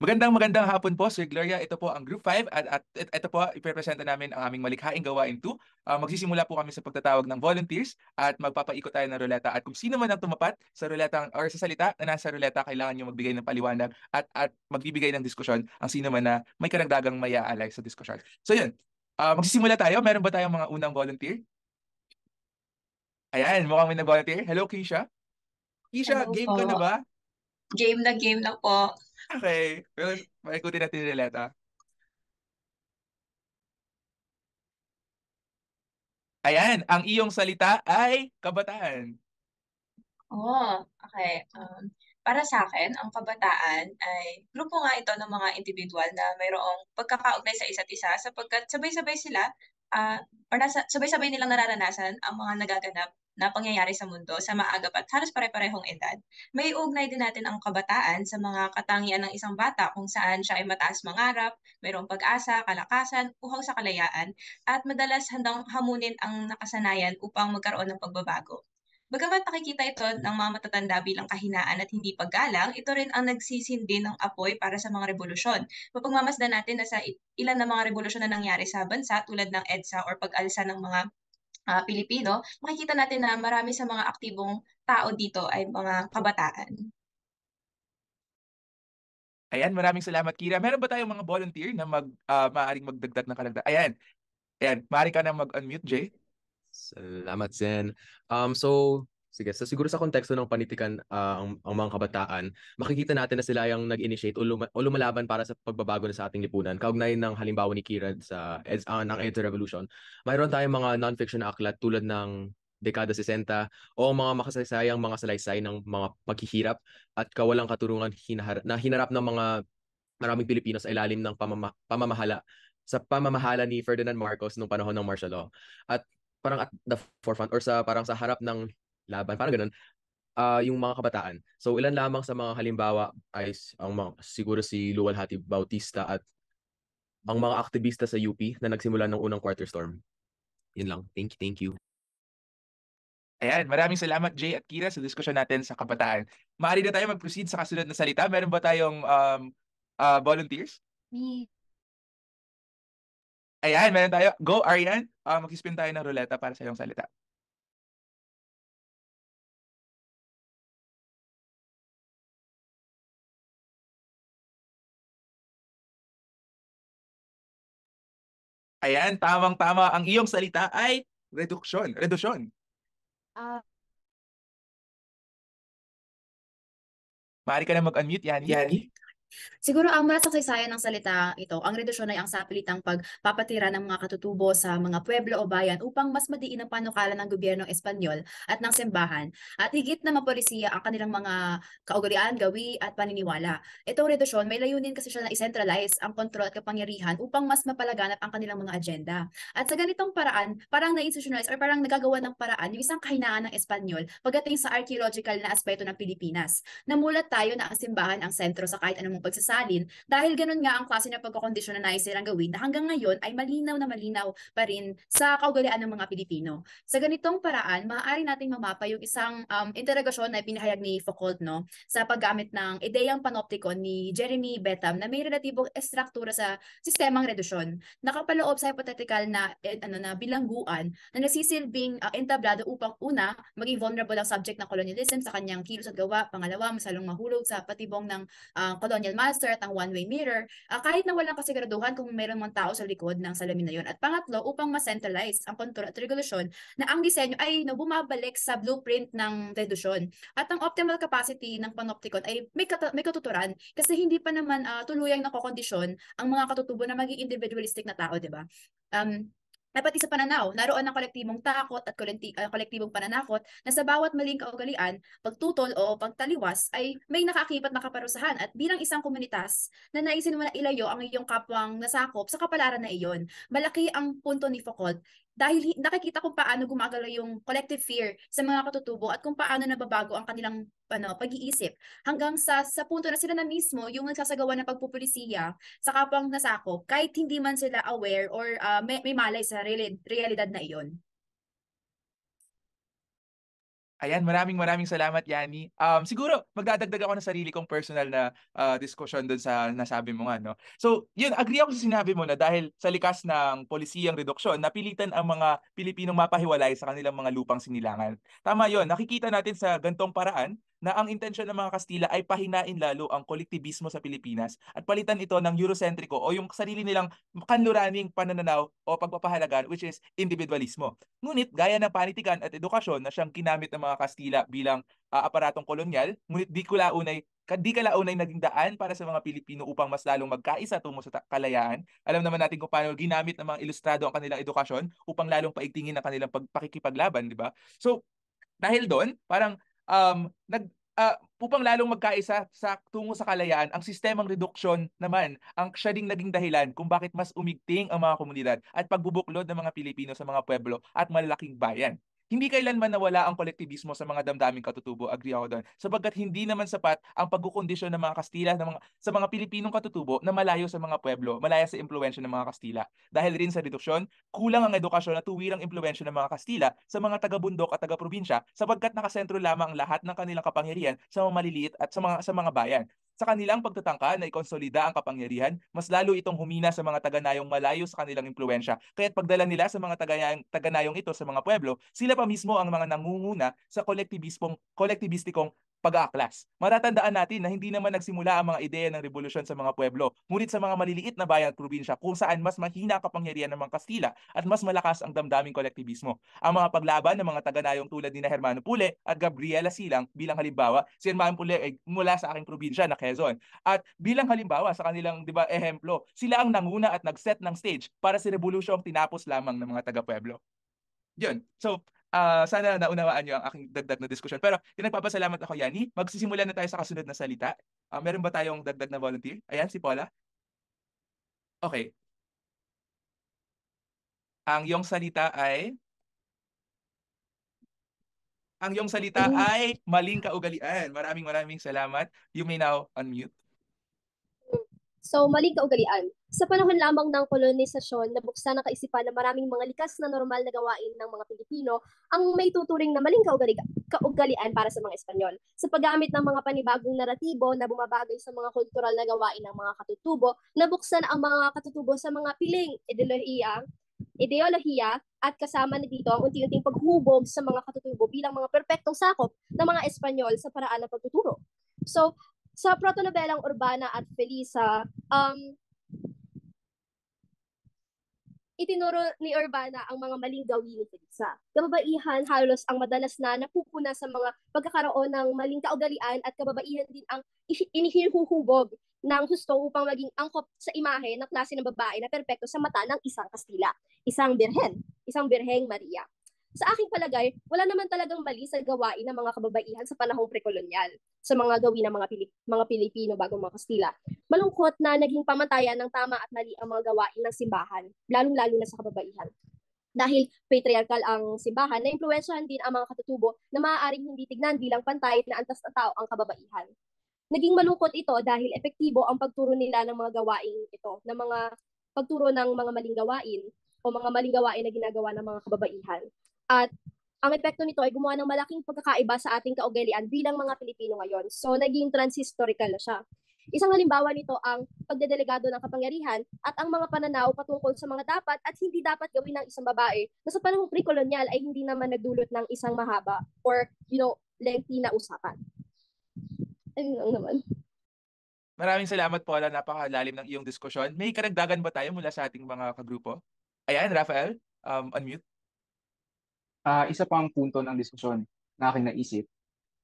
Magandang hapon po, Sir Gloria. Ito po ang Group 5 at ito po iprepresenta namin ang aming malikhaing gawain 2. Magsisimula po kami sa pagtatawag ng volunteers at magpapaikot tayo ng ruleta at kung sino man ang tumapat sa ruleta or sa salita na nasa ruleta, kailangan nyo magbigay ng paliwanag at magbibigay ng diskusyon ang sino man na may karagdagang maya-alay sa diskusyon. So yun, magsisimula tayo. Meron ba tayong mga unang volunteer? Ayan, mukhang may nag-volunteer. Hello, Keisha. Keisha, Hello game po. ka na ba? Game na po. Okay. Well, maikutin natin yung ruleta. Ayan, ang iyong salita ay kabataan. Okay. Para sa akin, ang kabataan ay grupo nga ito ng mga individual na mayroong pagkakaugnay sa isa't isa sapagkat sabay-sabay sila, or sabay-sabay nilang nararanasan ang mga nagaganap na pangyayari sa mundo sa maaga pa't halos pare-parehong edad. May ugnay din natin ang kabataan sa mga katangian ng isang bata kung saan siya ay mataas mangarap, mayroong pag-asa, kalakasan, uhaw sa kalayaan, at madalas handang hamunin ang nakasanayan upang magkaroon ng pagbabago. Bagamat nakikita ito ng mga matatanda bilang kahinaan at hindi paggalang, ito rin ang nagsisindi ng apoy para sa mga revolusyon. Mapagmamasdan natin na sa ilan na mga revolusyon na nangyari sa bansa tulad ng EDSA or pag-alsa ng mga Pilipino, makikita natin na marami sa mga aktibong tao dito ay mga kabataan. Ayan, maraming salamat, Kira. Meron ba tayong mga volunteer na maaaring magdagdag ng karagdagan? Ayan, ayan, maaari ka na mag-unmute, Jay. Salamat, Zen. So, sige, so siguro sa konteksto ng panitikan ang mga kabataan, makikita natin na sila yung nag-initiate o lumalaban para sa pagbabago na sa ating lipunan. Kaugnay ng halimbawa ni Kiran ng EDSA Revolution, mayroon tayong mga non-fiction na aklat tulad ng dekada 60 o mga makasaysayang mga salaysay ng mga paghihirap at kawalang katurungan na hinarap ng mga maraming Pilipino sa ilalim ng pamamahala ni Ferdinand Marcos nung panahon ng martial law. At parang at the forefront or parang sa harap ng laban, parang ganun, yung mga kabataan. So ilan lamang sa mga halimbawa ay siguro si Luwalhati Bautista at ang mga aktivista sa UP na nagsimula ng unang quarter storm. Yun lang. Thank you. Ayan, maraming salamat, Jay at Kira, sa diskusyon natin sa kabataan. Maaari na tayo mag-proceed sa kasunod na salita. Meron ba tayong volunteers? Me. Ayan, meron tayo. Go, Arian. Mag-spin tayo ng ruleta para sa iyong salita. Ayan, tamang-tama. Ang iyong salita ay reduksyon. Redusyon. Ah, Maaari ka na mag-unmute, Yani. Siguro ang mula sa kasaysayan ng salita ito, ang redusyon ay ang sapilitang pagpapatira ng mga katutubo sa mga pueblo o bayan upang mas madiin ang panukala ng gobyernong Espanyol at ng simbahan at higit na mapolisiya ang kanilang mga kaugalian, gawi at paniniwala. Itong redusyon, may layunin kasi siya na i-centralize ang kontrol at kapangyarihan upang mas mapalaganap ang kanilang mga agenda. At sa ganitong paraan, parang na-institutionalize or parang nagagawa ng paraan yung isang kahinaan ng Espanyol pagdating sa archaeological na aspeto ng Pilipinas. Namulat tayo na ang simbahan ang sentro sa kahit anumang pagsasalin dahil ganun nga ang klase ng pagkakondisyon na nais nilang gawin na hanggang ngayon ay malinaw na malinaw pa rin sa kaugalian ng mga Pilipino. Sa ganitong paraan, maaari nating mamapa yung isang interogasyon na pinahayag ni Foucault sa paggamit ng ideyang panoptikon ni Jeremy Bentham na may relatibong estruktura sa sistemang redusyon. Nakapaloob sa hypothetical na bilangguan na nagsisilbing entablado upang una, maging vulnerable ang subject ng colonialism sa kanyang kilos at gawa, pangalawa, masalong mahulog sa patibong ng colonial master at ang one-way mirror, kahit na walang kasiguraduhan kung mayroon mga tao sa likod ng salamin na yun. At pangatlo, upang ma-centralize ang kontrol at regulasyon na ang disenyo ay bumabalik sa blueprint ng redusyon. At ang optimal capacity ng panopticon ay may katuturan kasi hindi pa naman tuluyang nakokondisyon ang mga katutubo na maging individualistic na tao, di ba? Dapat isa pananaw, naroon ang kolektibong takot at kolektibong pananakot na sa bawat maling kaugalian, pagtutol o pagtaliwas ay may nakakibat na kaparusahan at bilang isang komunitas na naisin mo na ilayo ang iyong kapwang nasakop sa kapalaran na iyon. Malaki ang punto ni Foucault dahil nakikita kung paano gumagalaw yung collective fear sa mga katutubo at kung paano nababago ang kanilang pag-iisip hanggang sa punto na sila na mismo yung nagsasagawa ng pagpupulisiya sa kapwang nasakop kahit hindi man sila aware or may malay sa realidad na iyon. Ayan, maraming salamat, Yani. Siguro magdadagdag ako ng sarili kong personal na diskusyon doon sa nasabi mo nga, no? So, yun, agree ako sa sinabi mo na dahil sa likas ng polisiyang reduksyon, napilitan ang mga Pilipinong mapahiwalay sa kanilang mga lupang sinilangan. Tama yun, nakikita natin sa gantong paraan na ang intensyon ng mga Kastila ay pahinain lalo ang kolektibismo sa Pilipinas at palitan ito ng Eurocentrico o yung sarili nilang kanluraning panananaw o pagpapahalagan, which is individualismo. Ngunit gaya ng panitikan at edukasyon na siyang ginamit ng mga Kastila bilang aparatong kolonyal, ngunit di kalaunay naging daan para sa mga Pilipino upang mas lalong magkaisa tungo sa kalayaan. Alam naman natin kung paano ginamit ng mga ilustrado ang kanilang edukasyon upang lalong paigtingin ang kanilang pakikipaglaban, di ba? So, dahil doon, parang upang lalong magkaisa sa tungo sa kalayaan, ang sistemang reduksyon naman ang siya ding naging dahilan kung bakit mas umigting ang mga komunidad at pagbubuklod ng mga Pilipino sa mga pueblo at malalaking bayan. Hindi kailanman nawala ang kolektibismo sa mga damdaming katutubo, agree ako doon. Sapagkat hindi naman sapat ang pagkukondisyon ng mga Kastila sa mga Pilipinong katutubo na malayo sa mga pueblo, malaya sa impluwensya ng mga Kastila. Dahil rin sa reduksyon, kulang ang edukasyon at tuwirang impluwensya ng mga Kastila sa mga taga-bundok at taga-probinsya sapagkat nakasentro lamang ang lahat ng kanilang kapangyarihan sa mga maliliit at sa mga bayan. Sa kanilang pagtatangka na ikonsolida ang kapangyarihan, mas lalo itong humina sa mga taga-nayong malayo sa kanilang impluwensya. Kaya't pagdala nila sa mga taga-nayong ito sa mga pueblo, sila pa mismo ang mga nangunguna sa kolektibistikong pag-aaklas. Matatandaan natin na hindi naman nagsimula ang mga ideya ng revolusyon sa mga pueblo, ngunit sa mga maliliit na bayan at probinsya kung saan mas mahina ang kapangyarihan ng mga Kastila at mas malakas ang damdaming kolektibismo. Ang mga paglaban ng mga taga-nayong tulad ni Hermano Pule at Gabriela Silang bilang halimbawa, si Hermano Pule ay mula sa aking probinsya na Quezon. At bilang halimbawa sa kanilang, 'di ba, ehemplo, sila ang nanguna at nag-set ng stage para sa revolusyong tinapos lamang ng mga taga-pueblo. Yun. So, sana naunawaan niyo ang aking dagdag na diskusyon. Pero pinagpapasalamat ako, Yani. Magsisimula na tayo sa kasunod na salita. Meron ba tayong dagdag na volunteer? Ayan, si Paula. Okay. Ang iyong salita ay maling kaugalian. Maraming salamat. You may now unmute. So, maling kaugalian. Sa panahon lamang ng kolonisasyon, nabuksan ang kaisipan ng maraming mga likas na normal na gawain ng mga Pilipino ang may tuturing na maling kaugalian para sa mga Espanyol. Sa paggamit ng mga panibagong naratibo na bumabagay sa mga kultural na gawain ng mga katutubo, nabuksan ang mga katutubo sa mga piling ideolohiya at kasama na dito ang unti-unting paghubog sa mga katutubo bilang mga perpektong sakop ng mga Espanyol sa paraan ng pagtuturo. So, sa protonobelang Urbana at Felisa, itinuro ni Urbana ang mga maling gawin ni Felisa. Kababaihan halos ang madalas na napupuna sa mga pagkakaroon ng maling kaugalian at kababaihan din ang inihihuhubog ng husto upang maging angkop sa imahe ng klase ng babae na perpekto sa mata ng isang Kastila, isang birheng Maria. Sa aking palagay, wala naman talagang mali sa gawain ng mga kababaihan sa panahong prekolonyal, sa mga gawin ng mga Pilipino bago mga Kastila. Malungkot na naging pamantayan ng tama at mali ang mga gawain ng simbahan, lalong-lalo na sa kababaihan. Dahil patriarchal ang simbahan, na-impluwensyahan din ang mga katutubo na maaaring hindi tignan bilang pantay na antas na tao ang kababaihan. Naging malungkot ito dahil epektibo ang pagturo nila ng mga gawain ito, ng mga pagturo ng mga maling gawain o mga maling gawain na ginagawa ng mga kababaihan. At ang epekto nito ay gumawa ng malaking pagkakaiba sa ating kaugalian bilang mga Pilipino ngayon. So, naging transhistorical na siya. Isang halimbawa nito ang pagdedelegado ng kapangyarihan at ang mga pananaw patungkol sa mga dapat at hindi dapat gawin ng isang babae na sa panahong pre-kolonyal ay hindi naman nagdulot ng isang mahaba or, lengthy na usapan. Ayun lang naman. Maraming salamat, Paula. Napakalalim ng iyong diskusyon. May karagdagan ba tayo mula sa ating mga kagrupo? Ayan, Rafael, unmute. Isa pang punto ng diskusyon na aking naisip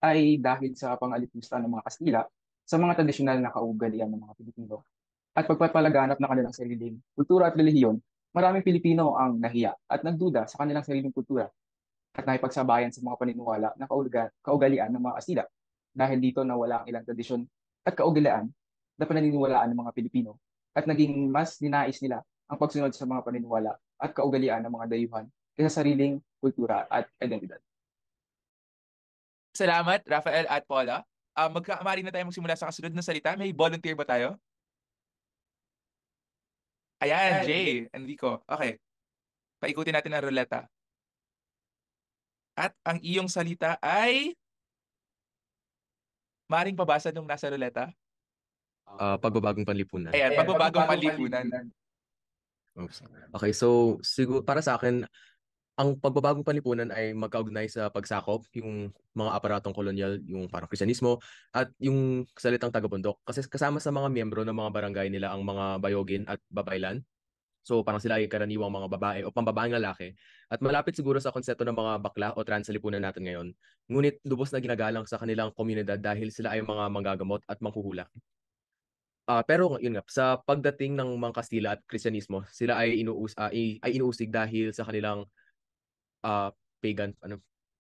ay dahil sa pangalipusta ng mga Kastila sa mga tradisyonal na kaugalian ng mga Pilipino at pagpapalaganap ng kanilang sariling kultura at relihiyon, maraming Pilipino ang nahiya at nagduda sa kanilang sariling kultura at nakipagsabayan sa mga paniniwala na kaugalian ng mga Kastila. Dahil dito nawala ang ilang tradisyon at kaugalian na pananiniwalaan ng mga Pilipino at naging mas ninais nila ang pagsunod sa mga paniniwala at kaugalian ng mga dayuhan kaysa sariling kultura at identidad. Salamat, Rafael at Paula. Magkaamari na tayo magsimula sa kasunod na salita. May volunteer ba tayo? Ayan, Jay, Enrico. Okay. Paikutin natin ang ruleta. At ang iyong salita ay maring pabasa nung nasa ruleta. Pagbabagong panlipunan. Ayan, pagbabagong panlipunan. Oops. Okay, so siguro para sa akin, ang pagbabagong panlipunan ay magkaugnay sa pagsakop, yung mga aparatong kolonyal, yung parang Kristyanismo, at yung salitang tagabundok. Kasi kasama sa mga miyembro ng mga barangay nila ang mga bayogin at babaylan. So parang sila ay karaniwang mga babae o pambabaeng lalaki. At malapit siguro sa konsepto ng mga bakla o trans sa lipunan natin ngayon. Ngunit lubos na ginagalang sa kanilang komunidad dahil sila ay mga manggagamot at manghuhula. Pero yun nga, sa pagdating ng mga Kastila at Kristyanismo, sila ay inuusig dahil sa kanilang pagan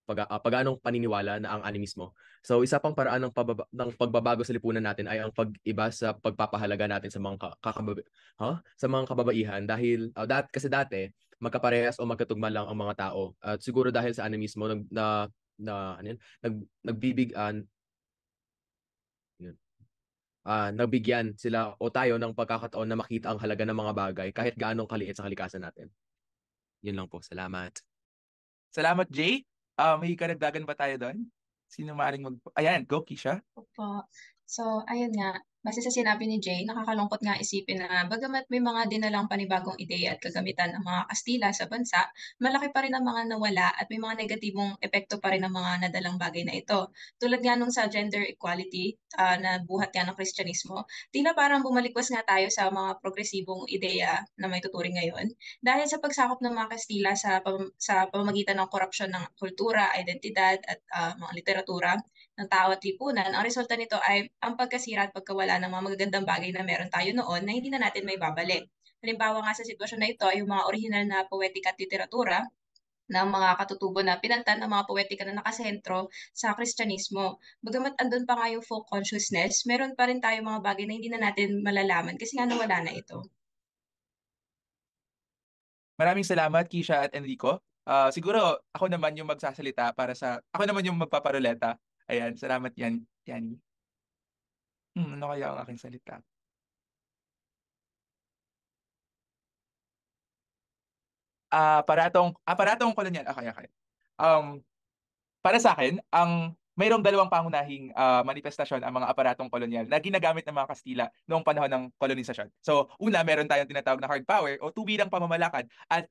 pag-anong paniniwala na ang animismo. So isa pang paraan ng pagbabago sa lipunan natin ay ang pag-iba sa pagpapahalaga natin sa mga sa mga kababaihan dahil kasi dati magkaparehas o magkatugma lang ang mga tao. At siguro dahil sa animismo nabigyan sila o tayo ng pagkakataon na makita ang halaga ng mga bagay kahit gaano kaliit sa kalikasan natin. Yun lang po. Salamat. Salamat, Jay. May karagdagan ba tayo doon? Sino maaaring Ayan, go, Kisha. Opo. So, ayun nga, base sa sinabi ni Jay, nakakalungkot nga isipin na bagamat may mga dinalang panibagong ideya at kagamitan ng mga Kastila sa bansa, malaki pa rin ang mga nawala at may mga negatibong epekto pa rin ang mga nadalang bagay na ito. Tulad nga nung sa gender equality na buhat nga ng Kristyanismo, tila parang bumalikwas nga tayo sa mga progresibong ideya na may tuturing ngayon dahil sa pagsakop ng mga Kastila sa pamamagitan ng korupsyon ng kultura, identidad at mga literatura ng tao at lipunan, ang resulta nito ay ang pagkasira at pagkawala ng mga magagandang bagay na meron tayo noon na hindi na natin may babalik. Halimbawa nga sa sitwasyon na ito ay yung mga orihinal na poetika at literatura ng mga katutubo na pinantan ng mga poetika na nakasentro sa Kristyanismo. Bagamat andun pa nga yung folk consciousness, meron pa rin tayo mga bagay na hindi na natin malalaman kasi nga nawala na ito. Maraming salamat, Kisha at Enrico. Siguro ako naman yung magsasalita ako naman yung magpaparuleta. Ayan, salamat yan, Yani. Ano kaya ang aking salita? Aparatong kolonyal. Okay. Um, Para sa akin, mayroong dalawang pangunahing manifestasyon ang mga aparatong kolonyal na ginagamit ng mga Kastila noong panahon ng kolonisasyon. So, una, meron tayong tinatawag na hard power o tubirang pamamalakad at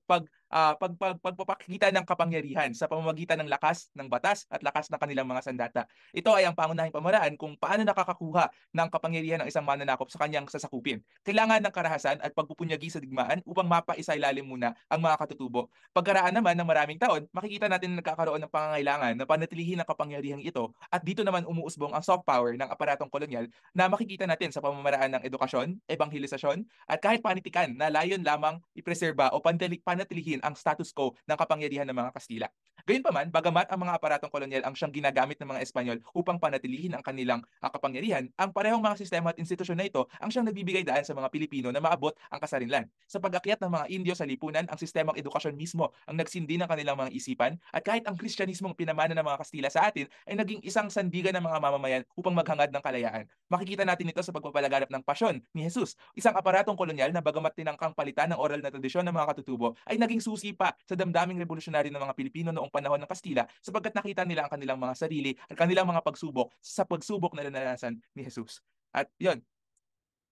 pagpapakita ng kapangyarihan sa pamamagitan ng lakas ng batas at lakas ng kanilang mga sandata. Ito ay ang pangunahing pamaraan kung paano nakakakuha ng kapangyarihan ng isang mananakop sa kanyang sasakupin. Kailangan ng karahasan at pagpupunyagi sa digmaan upang mapaisailalim muna ang mga katutubo. Pagkaraan naman ng maraming taon, makikita natin na nagkakaroon ng pangangailangan na panatilihin ang kapangyarihang ito at dito naman umuusbong ang soft power ng aparatong kolonyal na makikita natin sa pamamaraan ng edukasyon, ebanghelisasyon at kahit panitikan na layon lamang ipreserba o panatilihin ang status quo ng kapangyarihan ng mga Kastila. Gayunpaman, bagamat ang mga aparatong kolonyal ang siyang ginagamit ng mga Espanyol upang panatilihin ang kanilang kapangyarihan, ang parehong mga sistema at institusyon na ito ang siyang nagbibigay daan sa mga Pilipino na maabot ang kasarinlan. Sa pag-akyat ng mga Indio sa lipunan, ang sistemang edukasyon mismo ang nagsindi ng kanilang mga isipan at kahit ang Kristyanismong pinamana ng mga Kastila sa atin ay naging isang sandigan ng mga mamamayan upang maghangad ng kalayaan. Makikita natin ito sa pagpapalaganap ng pasyon ni Jesus, isang aparatong kolonyal na bagamat tinangkang palitan ng oral na tradisyon ng mga katutubo ay naging susi pa sa damdaming revolusyonaryo ng mga Pilipino noong panahon ng Kastila sapagkat nakita nila ang kanilang mga sarili at kanilang mga pagsubok sa pagsubok na naranasan ni Jesus. At yun,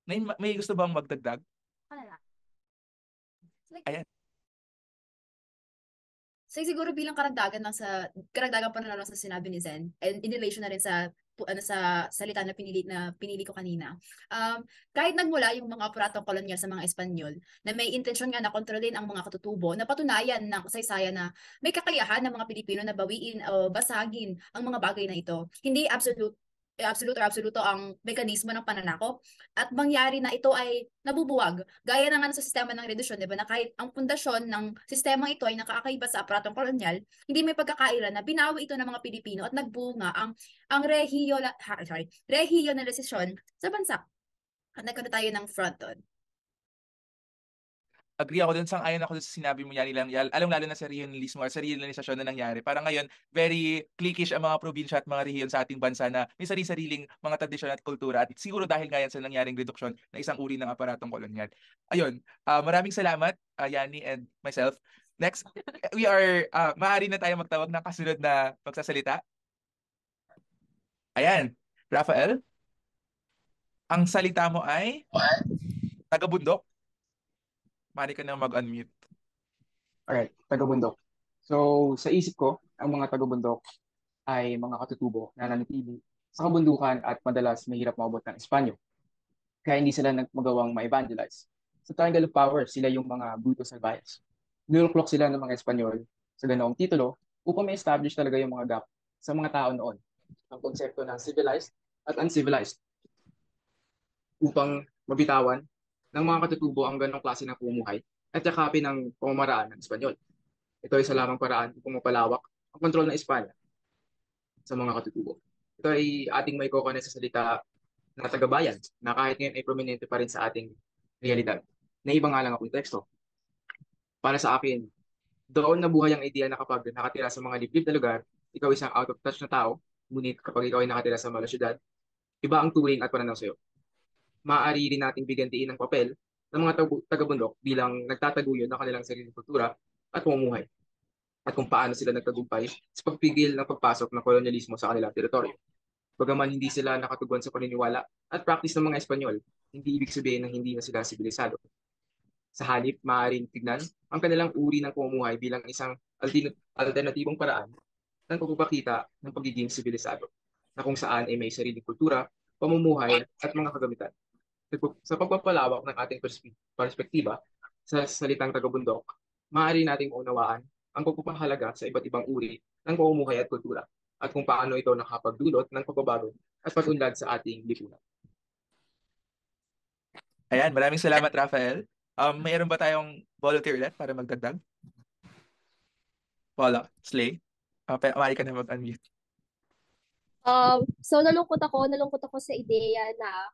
may gusto bang magdagdag? Ayan. So siguro bilang karagdagan pa na lang sa sinabi ni Zen and in relation na rin sa salita na pinili ko kanina. Kahit nagmula yung mga aparatong kolonyal sa mga Espanyol na may intensyon nga na kontrolin ang mga katutubo, napatunayan ng kasaysayan na may kakayahan ng mga Pilipino na bawiin o basagin ang mga bagay na ito. Hindi absoluto ang mekanismo ng pananakop at mangyari na ito ay nabubuwag. Gaya na nga sa sistema ng redusyon, di ba, na kahit ang pundasyon ng sistema ito ay nakakaiba sa aparatong kolonyal, hindi may pagkakailan na binawi ito ng mga Pilipino at nagbunga ang regionalisasyon sa bansa. At nagkaroon tayo ng front doon. Agree ako dun, sang-ayon ako dun sa sinabi mo yan, alam-lalo na sa regionalismo or sa regionalisasyon na nangyari. Parang ngayon, very cliquish ang mga probinsya at mga rehiyon sa ating bansa na may sarili-sariling mga tradisyon at kultura at siguro dahil nga yan sa nangyaring reduksyon na isang uri ng aparatong kolonyal. Ayun, maraming salamat, Yani and myself. Next, maaari na tayo magtawag ng kasunod na magsasalita. Ayan, Rafael, ang salita mo ay taga-bundok. Maaari ka na mag-unmute. Alright, taga-bundok. So, sa isip ko, ang mga taga-bundok ay mga katutubo na nanatili sa kabundukan at madalas mahirap maabot ng Espanyol. Kaya hindi sila magawang ma-evangelize. Sa triangle of power, sila yung mga bruto salvajes. Niluluklok sila ng mga Espanyol sa ganoong titulo upang ma-establish talaga yung mga gap sa mga tao noon. Ang konsepto ng civilized at uncivilized upang mabitawan ng mga katutubo ang ganong klase ng pamumuhay at yakapin ang pamamaraan ng Espanyol. Ito ay isa lamang paraan upang mapalawak ang kontrol ng Espanya sa mga katutubo. Ito ay ating may kokonet sa salita na tagabayan na kahit ngayon ay prominente pa rin sa ating realidad. Na iba nga lang ang konteksto. Para sa akin, doon nabuhay ang idea na kapag nakatira sa mga liblib na lugar, ikaw isang out of touch na tao, ngunit kapag ikaw ay nakatira sa mga syudad, iba ang turing at pananaw sa'yo. Maaari rin nating bigyan diin ng papel ng mga taga-bundok bilang nagtataguyod ng kanilang sariling kultura at pamumuhay at kung paano sila nagtagumpay sa pagpigil ng pagpasok ng kolonyalismo sa kanilang teritoryo. Bagaman hindi sila nakatugon sa paniniwala at practice ng mga Espanyol, hindi ibig sabihin na hindi na sila sibilisado. Sa halip, maaaring tignan ang kanilang uri ng pamumuhay bilang isang alternatibong paraan ng pagpapakita ng pagiging sibilisado, na kung saan ay may sariling kultura, pamumuhay at mga kagamitan. Sa pagpapalawak ng ating perspektiba sa salitang taga-bundok, maaari nating maunawaan ang pagpapahalaga sa iba't ibang uri ng pamumuhay at kultura at kung paano ito nakapagdulot ng pagbabago at pag-unlad sa ating lipunan. Ayan, maraming salamat, Rafael. Mayroon ba tayong volunteer ulit para magdagdag? Paula, Slay, maaari ka na mag-unmute. So nalungkot ako sa ideya na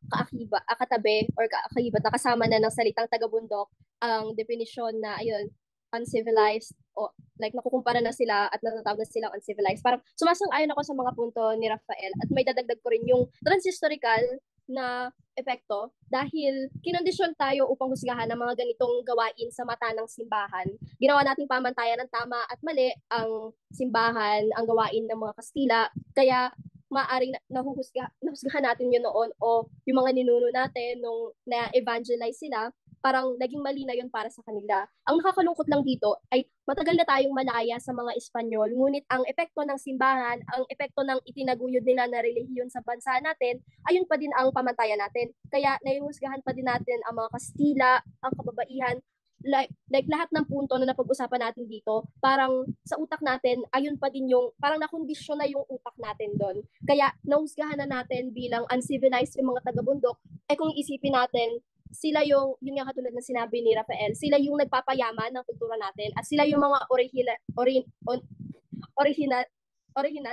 katabi or kaakibat na kasama na ng salitang taga-bundok ang definisyon na ayun, uncivilized o like nakukumpara na sila at natatawag na silang uncivilized. Parang sumasang-ayon ako sa mga punto ni Rafael at may dadagdag ko rin yung transhistorical na epekto dahil kinondisyon tayo upang husgahan ang mga ganitong gawain sa mata ng simbahan. Ginawa nating pamantayan ng tama at mali ang simbahan, ang gawain ng mga Kastila. Kaya maaring nahusgahan natin yun noon o yung mga ninuno natin nung na-evangelize sila, parang naging mali na yun para sa kanila. Ang nakakalungkot lang dito ay matagal na tayong malaya sa mga Espanyol, ngunit ang epekto ng simbahan, ang epekto ng itinaguyod nila na relihiyon sa bansa natin, ayun pa din ang pamantayan natin. Kaya naihusgahan pa din natin ang mga Kastila, ang kababaihan, like lahat ng punto na napag-usapan natin dito, parang sa utak natin, ayun pa din yung, parang nakondisyon na yung utak natin doon. Kaya nahusgahan na natin bilang uncivilized yung mga taga-bundok, kung isipin natin, sila yun nga katulad ng sinabi ni Rafael, sila yung nagpapayaman ng kultura natin at sila yung mga original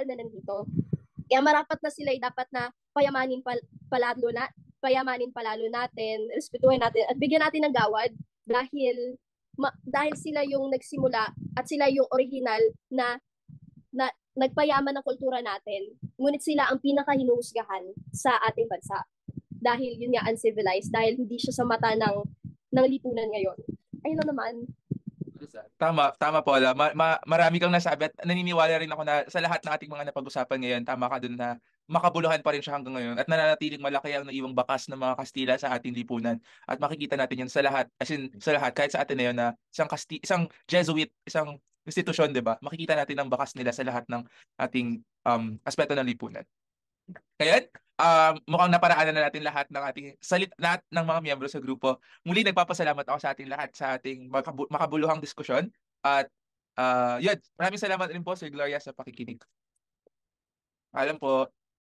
na nandito. Kaya marapat na sila dapat na payamanin palalo natin, respetuhin natin at bigyan natin ng gawad dahil sila yung nagsimula at sila yung original na nagpayaman ng kultura natin. Ngunit sila ang pinakahinuhusgahan sa ating bansa. Dahil yun nga uncivilized, dahil hindi siya sa mata ng lipunan ngayon. Ayun na naman. Tama Paula. Marami kang nasabi at naniniwala rin ako na sa lahat ng ating mga napag-usapan ngayon, tama ka dun na makabuluhan pa rin siya hanggang ngayon at nananatiling malaki ang naiwang bakas ng mga Kastila sa ating lipunan. At makikita natin yun sa lahat, kahit sa atin na yun na isang Jesuit, isang institusyon, 'di ba? Makikita natin ang bakas nila sa lahat ng ating aspeto ng lipunan. Kaya mukhang naparaanan na natin lahat ng lahat ng mga miyembro sa grupo. Muli nagpapasalamat ako sa ating lahat sa ating makabuluhang diskusyon at yun, maraming salamat rin po Sir Gloria sa pakikinig. Alam po.